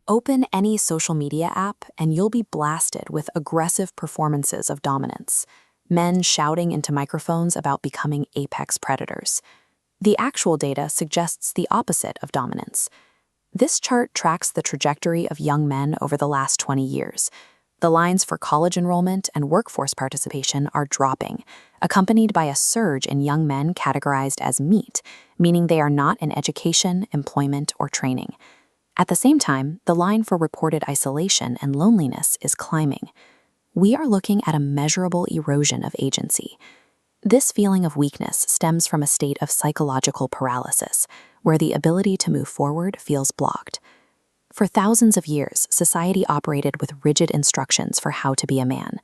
Open any social media app and you'll be blasted with aggressive performances of dominance. Men shouting into microphones about becoming apex predators. The actual data suggests the opposite of dominance. This chart tracks the trajectory of young men over the last 20 years. The lines for college enrollment and workforce participation are dropping, accompanied by a surge in young men categorized as meat, meaning they are not in education, employment, or training. At the same time, the line for reported isolation and loneliness is climbing. We are looking at a measurable erosion of agency. This feeling of weakness stems from a state of psychological paralysis, where the ability to move forward feels blocked. For thousands of years, society operated with rigid instructions for how to be a man.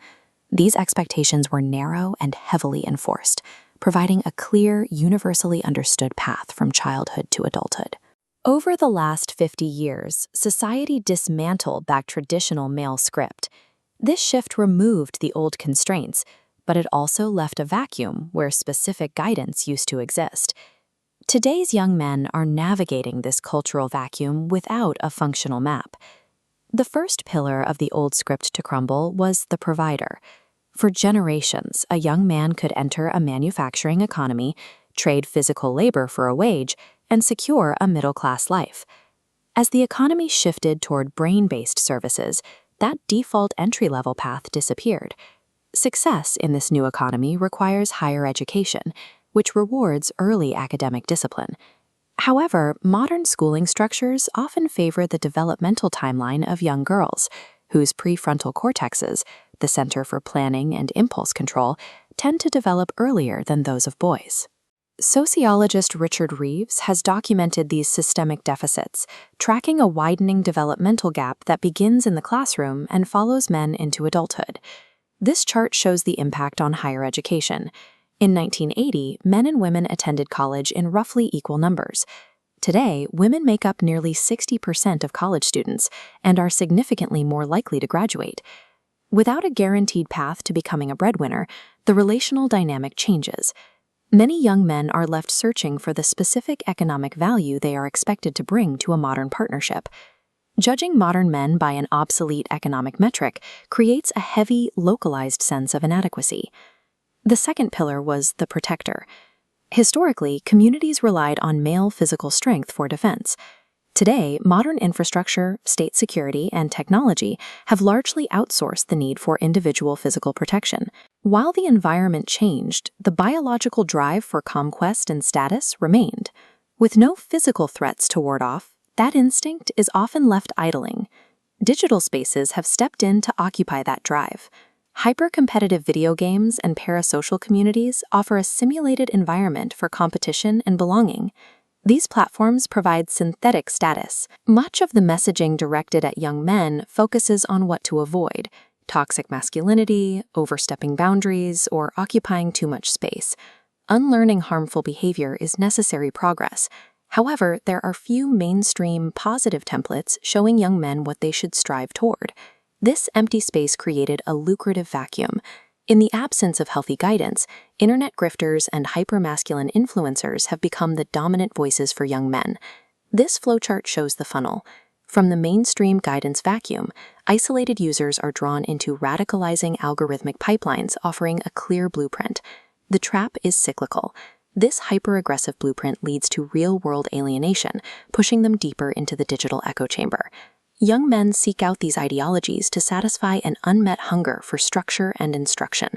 These expectations were narrow and heavily enforced, providing a clear, universally understood path from childhood to adulthood. Over the last 50 years, society dismantled that traditional male script. This shift removed the old constraints, but it also left a vacuum where specific guidance used to exist. Today's young men are navigating this cultural vacuum without a functional map. The first pillar of the old script to crumble was the provider. For generations, a young man could enter a manufacturing economy, trade physical labor for a wage, and secure a middle-class life. As the economy shifted toward brain-based services, that default entry-level path disappeared. Success in this new economy requires higher education, which rewards early academic discipline. However, modern schooling structures often favor the developmental timeline of young girls, whose prefrontal cortexes, the center for planning and impulse control, tend to develop earlier than those of boys. Sociologist Richard Reeves has documented these systemic deficits, tracking a widening developmental gap that begins in the classroom and follows men into adulthood. This chart shows the impact on higher education. In 1980, men and women attended college in roughly equal numbers. Today, women make up nearly 60% of college students and are significantly more likely to graduate. Without a guaranteed path to becoming a breadwinner, the relational dynamic changes. Many young men are left searching for the specific economic value they are expected to bring to a modern partnership. Judging modern men by an obsolete economic metric creates a heavy, localized sense of inadequacy. The second pillar was the protector. Historically, communities relied on male physical strength for defense. Today, modern infrastructure, state security, and technology have largely outsourced the need for individual physical protection. While the environment changed, the biological drive for conquest and status remained. With no physical threats to ward off, that instinct is often left idling. Digital spaces have stepped in to occupy that drive. Hyper-competitive video games and parasocial communities offer a simulated environment for competition and belonging. These platforms provide synthetic status. Much of the messaging directed at young men focuses on what to avoid: toxic masculinity, overstepping boundaries, or occupying too much space. Unlearning harmful behavior is necessary progress. However, there are few mainstream positive templates showing young men what they should strive toward. This empty space created a lucrative vacuum. In the absence of healthy guidance, internet grifters and hypermasculine influencers have become the dominant voices for young men. This flowchart shows the funnel. From the mainstream guidance vacuum, isolated users are drawn into radicalizing algorithmic pipelines offering a clear blueprint. The trap is cyclical. This hyper-aggressive blueprint leads to real-world alienation, pushing them deeper into the digital echo chamber. Young men seek out these ideologies to satisfy an unmet hunger for structure and instruction.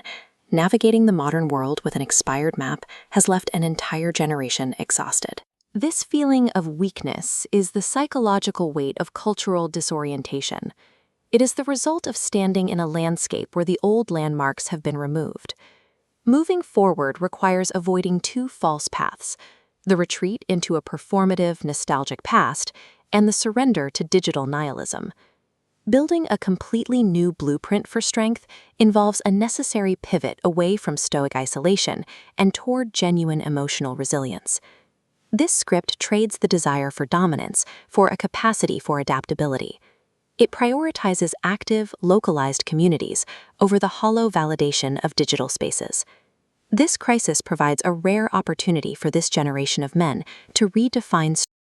Navigating the modern world with an expired map has left an entire generation exhausted. This feeling of weakness is the psychological weight of cultural disorientation. It is the result of standing in a landscape where the old landmarks have been removed. Moving forward requires avoiding two false paths: the retreat into a performative, nostalgic past, and the surrender to digital nihilism. Building a completely new blueprint for strength involves a necessary pivot away from stoic isolation and toward genuine emotional resilience. This script trades the desire for dominance for a capacity for adaptability. It prioritizes active, localized communities over the hollow validation of digital spaces. This crisis provides a rare opportunity for this generation of men to redefine